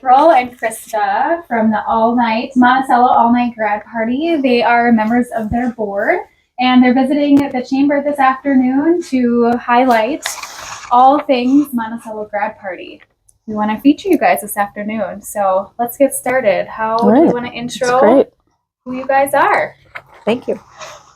April and Krista from the Monticello All-Night Grad Party. They are members of their board, and they're visiting the chamber this afternoon to highlight all things Monticello Grad Party. We want to feature you guys this afternoon, so let's get started. How do you want to intro who you guys are? Thank you.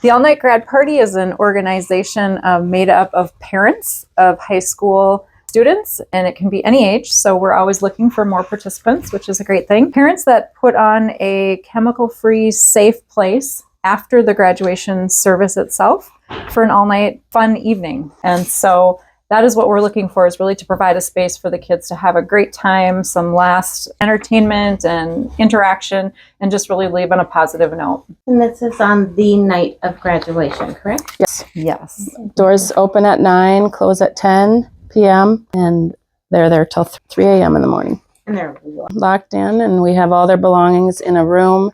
The All-Night Grad Party is an organization made up of parents of high school students, and it can be any age, so we're always looking for more participants, which is a great thing. Parents that put on a chemical-free, safe place after the graduation service itself for an all-night fun evening. And so that is what we're looking for, is really to provide a space for the kids to have a great time, some last entertainment and interaction, and just really leave on a positive note. And this is on the night of graduation, correct? Yes. Yes. Doors open at 9, close at 10 p.m., and they're there till 3 a.m. in the morning. And they're locked in, and we have all their belongings in a room.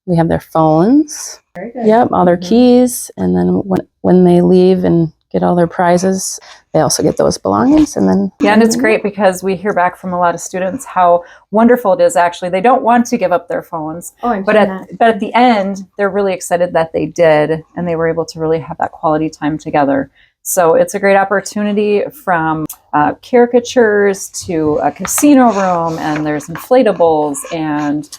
We have their phones. very good. Yep, all their keys, and then when they leave and get all their prizes, they also get those belongings. And then and it's great because we hear back from a lot of students how wonderful it is. Actually, they don't want to give up their phones, but at the end, they're really excited that they did, and they were able to really have that quality time together. So it's a great opportunity, from caricatures to a casino room, and there's inflatables and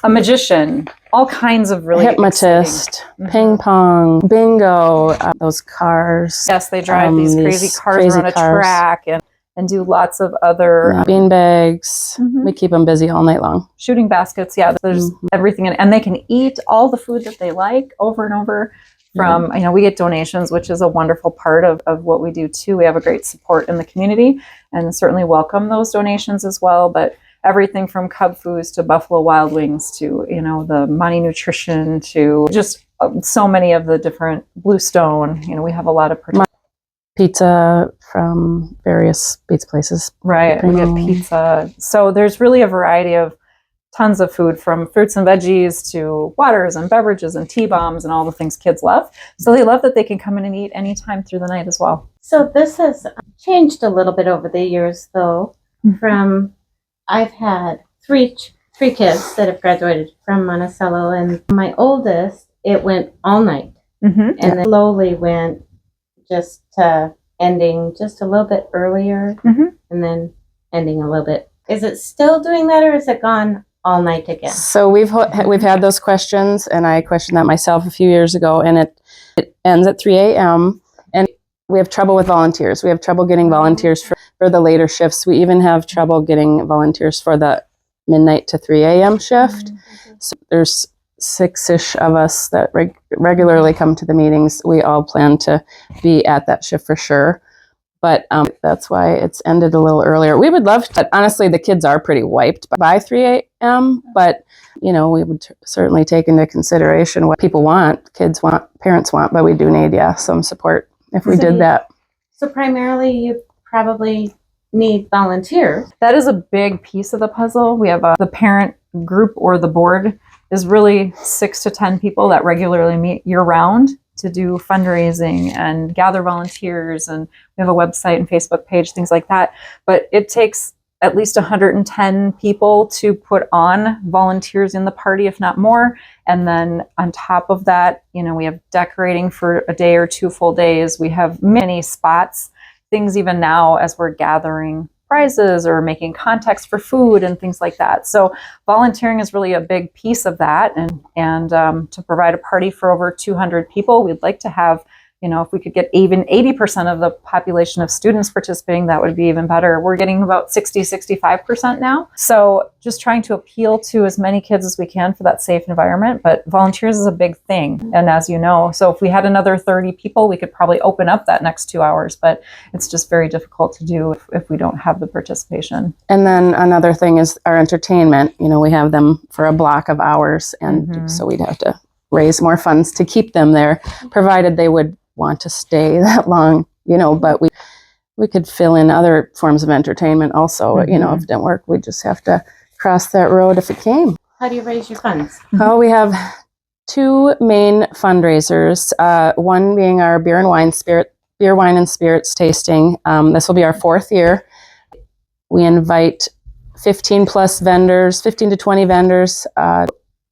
a magician, all kinds of really hypnotist, ping pong, bingo, those cars. Yes, they drive these crazy cars around a track and do lots of other bean bags. We keep them busy all night long. Shooting baskets. Yeah, there's everything in it. And they can eat all the food that they like over and over. From, we get donations, which is a wonderful part of what we do too. We have a great support in the community and certainly welcome those donations as well. But everything from Cub Foods to Buffalo Wild Wings to, the Monty Nutrition to just so many of the different Bluestone. We have a lot of pizza from various pizza places. Right, we get pizza. So there's really a variety of tons of food, from fruits and veggies to waters and beverages and tea bombs and all the things kids love. So they love that they can come in and eat anytime through the night as well. So this has changed a little bit over the years, though. From I've had three kids that have graduated from Monticello, and my oldest, it went all night, and then slowly went just to ending just a little bit earlier, and then ending a little bit. Is it still doing that, or is it gone all night again? So we've had those questions, and I questioned that myself a few years ago, and it ends at 3 a.m. and we have trouble with volunteers. We have trouble getting volunteers for the later shifts. We even have trouble getting volunteers for the midnight to 3 a.m. shift. So there's 6-ish of us that regularly come to the meetings. We all plan to be at that shift for sure. But that's why it's ended a little earlier. We would love to, honestly, the kids are pretty wiped by 3 a.m., but, we would certainly take into consideration what people want, kids want, parents want, but we do need, some support if we did that. So primarily you probably need volunteers. That is a big piece of the puzzle. We have the parent group, or the board is really 6 to 10 people that regularly meet year-round to do fundraising and gather volunteers, and we have a website and Facebook page, things like that. But it takes at least 110 people to put on volunteers in the party, if not more. And then on top of that, we have decorating for a day or 2 full days. We have many spots, things even now as we're gathering prizes or making contacts for food and things like that. So volunteering is really a big piece of that. And to provide a party for over 200 people, we'd like to have, if we could get even 80% of the population of students participating, that would be even better. We're getting about 65% now. So just trying to appeal to as many kids as we can for that safe environment. But volunteers is a big thing. And as you know, so if we had another 30 people, we could probably open up that next 2 hours. But it's just very difficult to do if we don't have the participation. And then another thing is our entertainment. We have them for a block of hours. And so we'd have to raise more funds to keep them there, provided they would want to stay that long, but we could fill in other forms of entertainment also. If it didn't work, we just have to cross that road if it came. How do you raise your funds? Oh, we have 2 main fundraisers, one being our beer, wine, and spirits tasting. This will be our 4th year. We invite 15 plus vendors, 15 to 20 vendors. A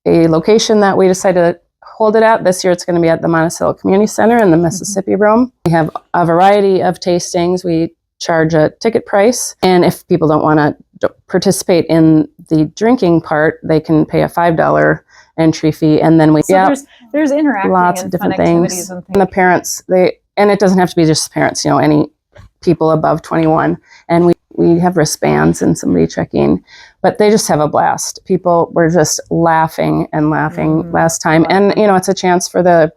location that we decided to hold it at this year, it's going to be at the Monticello Community Center in the Mississippi Room. We have a variety of tastings. We charge a ticket price, and if people don't want to participate in the drinking part, they can pay a $5 entry fee, and then there's interacting lots of and different fun activities things. and And the parents, and it doesn't have to be just parents, any people above 21, and we have wristbands and somebody checking, but they just have a blast. People were just laughing and laughing last time, and it's a chance for the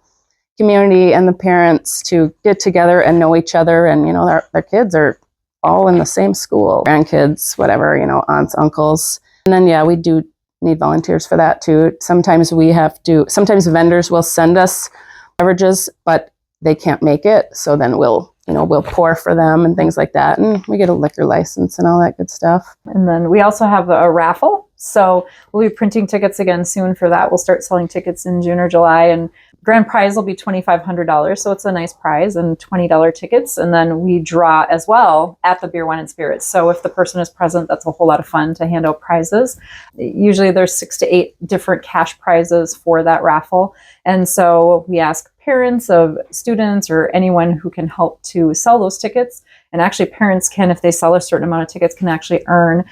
community and the parents to get together and know each other, and their kids are all in the same school, grandkids, whatever, aunts, uncles. And then we do need volunteers for that too. Sometimes vendors will send us beverages, but they can't make it, so then we'll pour for them and things like that, and we get a liquor license and all that good stuff. And then we also have a raffle, so we'll be printing tickets again soon for that. We'll start selling tickets in June or July, and grand prize will be $2,500, so it's a nice prize, and $20 tickets. And then we draw as well at the Beer, Wine, and Spirits. So if the person is present, that's a whole lot of fun to hand out prizes. Usually there's 6 to 8 different cash prizes for that raffle. And so we ask parents of students or anyone who can help to sell those tickets. And actually parents can, if they sell a certain amount of tickets, can actually earn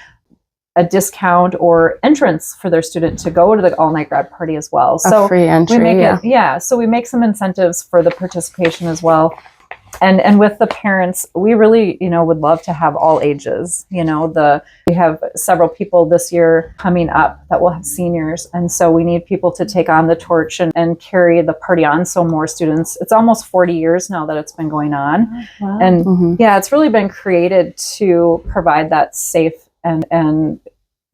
a discount or entrance for their student to go to the all-night grad party as well. So a free entry, we make so we make some incentives for the participation as well. And with the parents, we really, would love to have all ages. We have several people this year coming up that will have seniors. And so we need people to take on the torch and carry the party on. So more students, it's almost 40 years now that it's been going on. Wow. And it's really been created to provide that safe and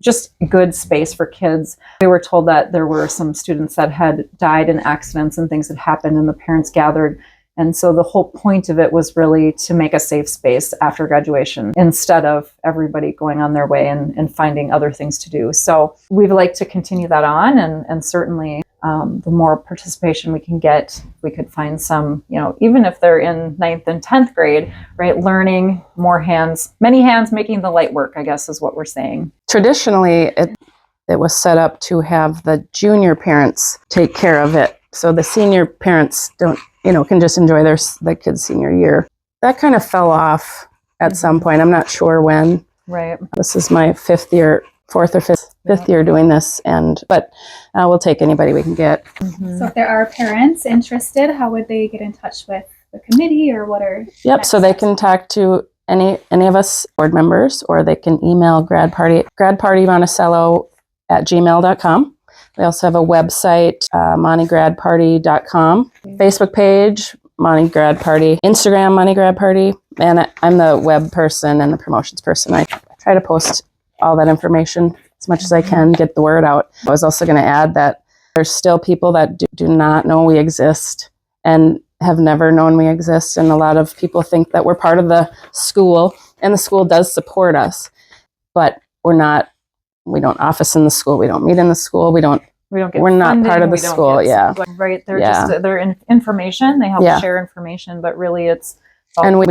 just good space for kids. We were told that there were some students that had died in accidents and things that happened, and the parents gathered. And so the whole point of it was really to make a safe space after graduation instead of everybody going on their way and finding other things to do. So we'd like to continue that on, and certainly the more participation we can get, we could find some, even if they're in 9th and 10th grade, right, learning more hands, many hands making the light work, I guess is what we're saying. Traditionally, it was set up to have the junior parents take care of it. So the senior parents can just enjoy the kids' senior year. That kind of fell off at some point. I'm not sure when. Right. This is my fourth or fifth year doing this, but we'll take anybody we can get. So if there are parents interested, how would they get in touch with the committee, or what are? So they can talk to any of us board members, or they can email gradpartymonticello@gmail.com. We also have a website, montygradparty.com, Facebook page, Monty Grad Party, Instagram, Monty Grad Party, and I'm the web person and the promotions person. I try to post all that information as much as I can, get the word out. I was also going to add that there's still people that do not know we exist and have never known we exist, and a lot of people think that we're part of the school, and the school does support us, but we're not. We don't office in the school. We don't meet in the school. We're not part of the school. Right. They're information. They help share information, but really it's. And we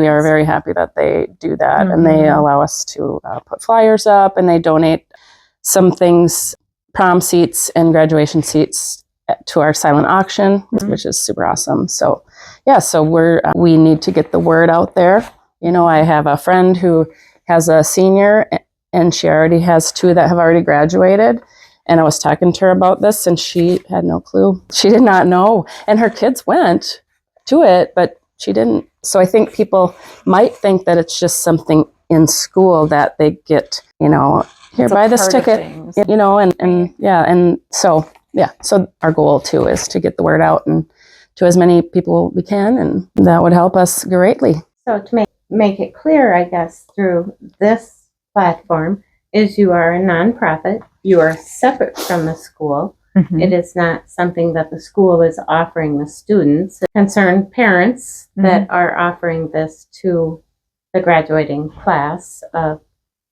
are very happy that they do that, and they allow us to put flyers up, and they donate some things, prom seats and graduation seats, to our silent auction, which is super awesome. So we need to get the word out there. I have a friend who has a senior, and she already has 2 that have already graduated. And I was talking to her about this, and she had no clue. She did not know. And her kids went to it, but she didn't. So I think people might think that it's just something in school that they get, here, buy this ticket, So our goal too is to get the word out and to as many people we can, and that would help us greatly. So to make it clear, I guess, through this platform, is you are a nonprofit. You are separate from the school. It is not something that the school is offering the students. Concerned parents that are offering this to the graduating class of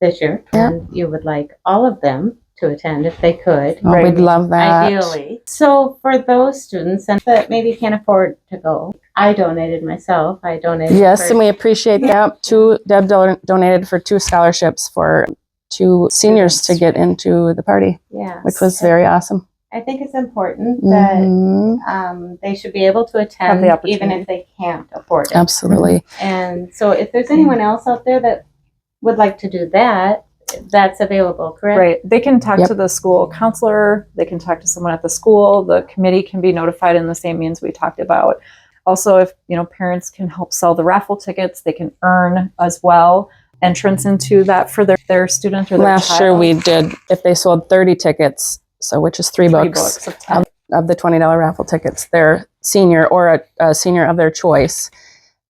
this year, and you would like all of them to attend if they could. Oh, we'd love that. Ideally. So for those students that maybe can't afford to go, I donated myself. Yes, and we appreciate that. Deb donated for 2 scholarships for to seniors to get into the party, Yeah. which was very awesome. I think it's important that Mhm. they should be able to attend the opportunity. even if they can't afford it. Absolutely. And so if there's anyone else out there that would like to do that, that's available, correct? Right. They can talk Yep. to the school counselor. They can talk to someone at the school. The committee can be notified in the same means we talked about. Also, if parents can help sell the raffle tickets, they can earn as well entrance into that for their student or their Last year child. we did, if they sold 30 tickets, so which is three books of 10. of the $20 raffle tickets, their senior or a senior of their choice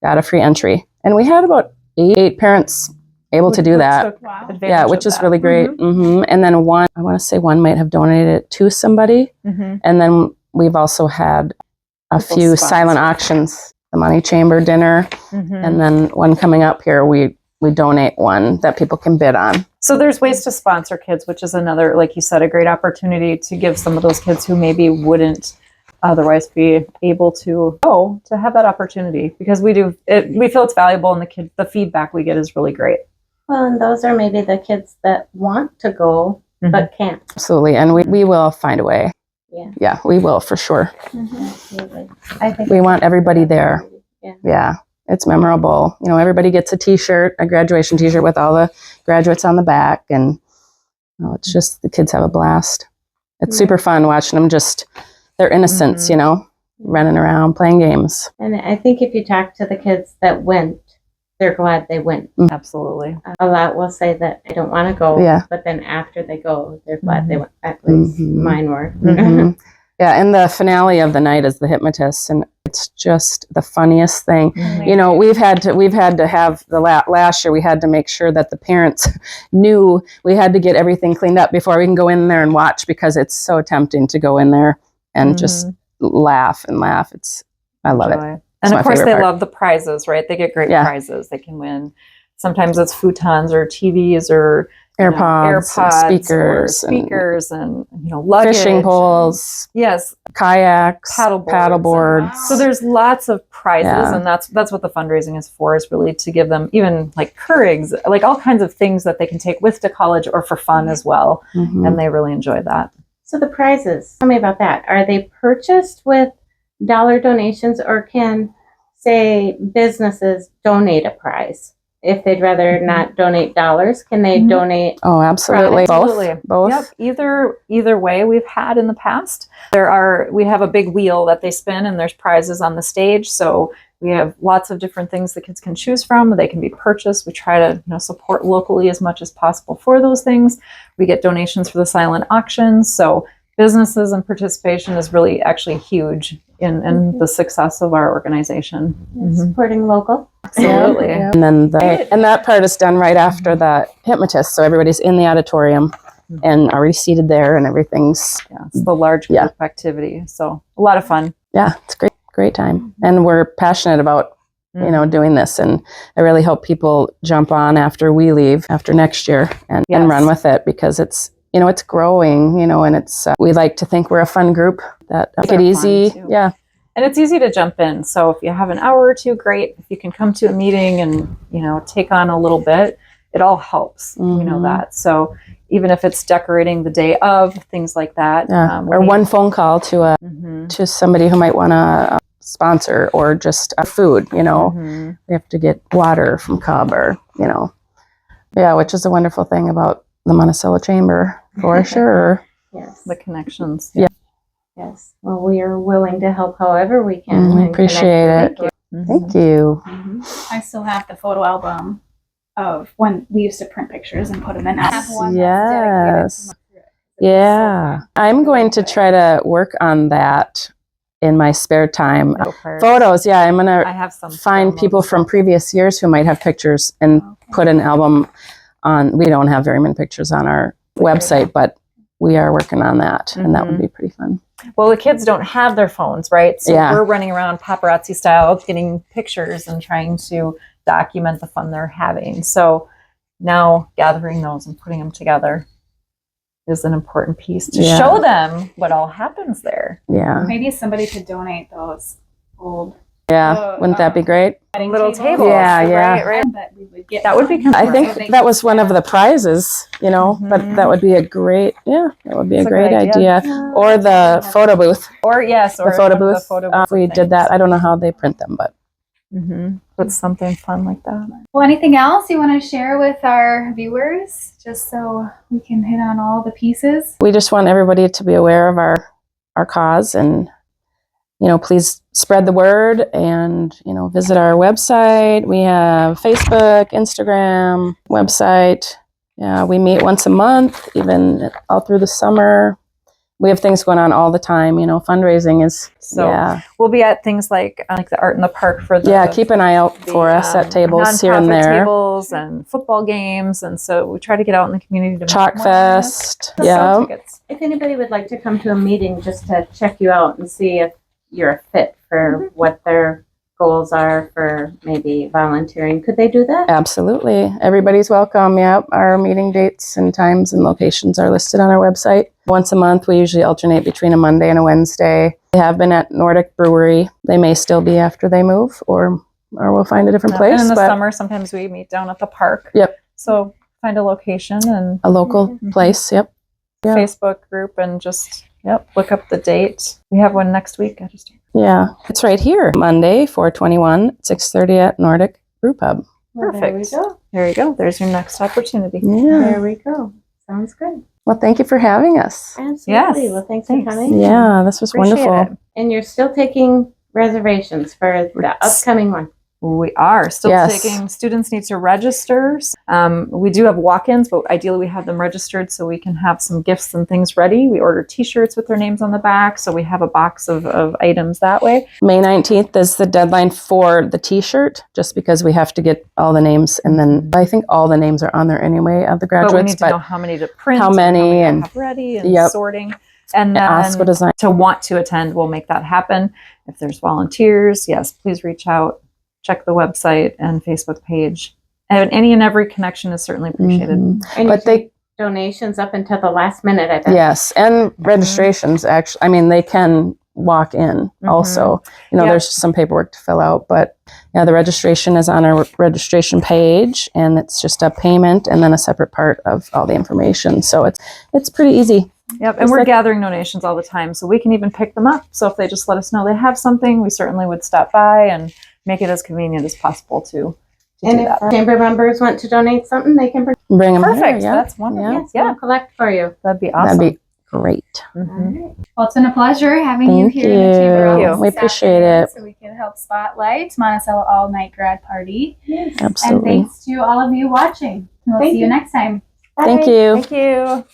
got a free entry. And we had about eight parents able to do that. Wow. Yeah, which is really great. And then one, I want to say one might have donated it to somebody. And then we've also had a People few sponsor. silent auctions, the Money Chamber dinner, and then one coming up here, we donate one that people can bid on. So there's ways to sponsor kids, which is another, like you said, a great opportunity to give some of those kids who maybe wouldn't otherwise be able to go to have that opportunity, because we feel it's valuable, and the feedback we get is really great. Well, and those are maybe the kids that want to go but can't. Absolutely. And we will find a way. Yeah. Yeah, we will for sure. Absolutely. I think We want everybody there. Yeah. Yeah, it's memorable. Everybody gets a T-shirt, a graduation T-shirt with all the graduates on the back, and it's just the kids have a blast. It's super fun watching them, just their innocence, running around playing games. And I think if you talk to the kids that went, they're glad they went. Absolutely. A lot will say that I don't want to go, Yeah. but then after they go, they're glad they went. At least mine were. Mhm. Yeah, and the finale of the night is the hypnotist, and it's just the funniest thing. We've had to have the last year. We had to make sure that the parents knew we had to get everything cleaned up before we can go in there and watch, because it's so tempting to go in there and just laugh and laugh. I love it. And my of course, favorite they part. love the prizes, right? They get great Yeah. prizes. They can win. Sometimes it's futons or TVs or AirPods, and speakers, and luggage, fishing poles, yes, kayaks, paddle boards. Wow. So there's lots of prizes, Yeah. and that's what the fundraising is for, is really to give them even like Keurigs, like all kinds of things that they can take with to college or for fun as well, and they really enjoy that. So the prizes, tell me about that. Are they purchased with dollar donations, or can, say, businesses donate a prize? If they'd rather not donate dollars, can they donate? Oh, absolutely. Absolutely. Both. Yep. Either way we've had in the past. We have a big wheel that they spin, and there's prizes on the stage. So we have lots of different things the kids can choose from. They can be purchased. We try to support locally as much as possible for those things. We get donations for the silent auctions. So businesses and participation is really actually huge in the success of our organization. Supporting local. Absolutely. Yeah. And then that part is done right after the hypnotist. So everybody's in the auditorium and already seated there, and everything's It's the large group activity. So a lot of fun. Yeah, it's great time. And we're passionate about doing this, and I really hope people jump on after we leave, after next year, and run with it, because it's it's growing, and it's we like to think we're a fun group that make it easy. Yeah. And it's easy to jump in. So if you have an hour or two, great. If you can come to a meeting and, take on a little bit, it all helps. We know that. So even if it's decorating the day of, things like that. Or one phone call to to somebody who might want to sponsor, or just food, we have to get water from Cub, or, which is a wonderful thing about the Monticello Chamber, for sure. Yes. The connections. Yeah. Yes. Well, we are willing to help however we can. and Appreciate connect. it. Thank you. I still have the photo album of when we used to print pictures and put them in. I have one that's dedicated to my Yeah. I'm going to try to work on that in my spare time. Photos, I'm going I to have some. find people from previous years who might have pictures and put an album on. We don't have very many pictures on our website, but we are working on that, and that would be pretty fun. Well, the kids don't have their phones, right? So Yeah. we're running around paparazzi style, getting pictures and trying to document the fun they're having. So now gathering those and putting them together is an important piece to show them what all happens there. Yeah. Maybe somebody could donate those old Yeah, wouldn't that be great? Little tables. Yeah, yeah. Right. That we would get That would be one. I Right. think that was one of the prizes, you know, but that would be a great, that would be That's a a great good idea. idea. Or the photo booth. Or yes, or The photo one of booth. photo If booth we did that, I don't know how they print them, but Put something fun like that. Well, anything else you want to share with our viewers, just so we can hit on all the pieces? we just want everybody to be aware of our cause, and please spread the word, and visit our website. We have Facebook, Instagram, website. Yeah, we meet once a month, even all through the summer. We have things going on all the time. Fundraising is We'll be at things like the art in the park for the keep an eye out for us at tables here and nonprofit there. tables and football games, and so we try to get out in the community to Chalk make more of this. Fest. Sell Yeah. tickets. If anybody would like to come to a meeting just to check you out and see if you're a fit for what their goals are for maybe volunteering, could they do that? Absolutely. Everybody's welcome. Yep. Our meeting dates and times and locations are listed on our website. Once a month, we usually alternate between a Monday and a Wednesday. They have been at Nordic Brewery. They may still be after they move, or we'll find a different place. And in the but summer, sometimes we meet down at the park. Yep. So find a location and a local place. Yep. Yeah. Facebook group and just look up the date. We have one next week. Yeah. It's right here. Monday, 4/21, 6:30 at Nordic Brew Pub. Well, there we Perfect. go. There you go. There's your next opportunity. Yeah. There we go. Sounds good. Well, thank you for having us. Absolutely. Yes. Well, thanks Thanks. for coming. Yeah, this was Appreciate wonderful. it. And you're still taking reservations for the upcoming one. We are still Yes. taking, students need to register. We do have walk-ins, but ideally we have them registered so we can have some gifts and things ready. We order t-shirts with their names on the back, so we have a box of items that way. May 19th is the deadline for the t-shirt, just because we have to get all the names, and then I think all the names are on there anyway of the But we graduates, need to know how many to print, how and many, to and have ready, and Yep. sorting. And then ASCO design. to want to attend, we'll make that happen. If there's volunteers, yes, please reach out. Check the website and Facebook page. And any and every connection is certainly appreciated. Mhm. And But you take donations up until the last minute, I bet. Yes, and registrations, actually, I mean, they can walk in also. Yep. There's some paperwork to fill out, but yeah, the registration is on our registration page, and it's just a payment and then a separate part of all the information. So it's pretty easy. Yep, and It's we're like- gathering donations all the time, so we can even pick them up. So if they just let us know they have something, we certainly would stop by and make it as convenient as possible to And do if that. chamber members want to donate something, they can Bring them Perfect. here. Yeah, That's wonderful. yes, Yeah, we'll collect for you. that'd be awesome. that'd be great. Mhm. Well, it's been a pleasure having you Thank here in the chamber you. office We this appreciate afternoon, it. so we can help spotlight Monticello All Night Grad Party. Yes. And Absolutely. thanks to all of you watching. We'll Thank see you you. next time. Thank you. Thank you.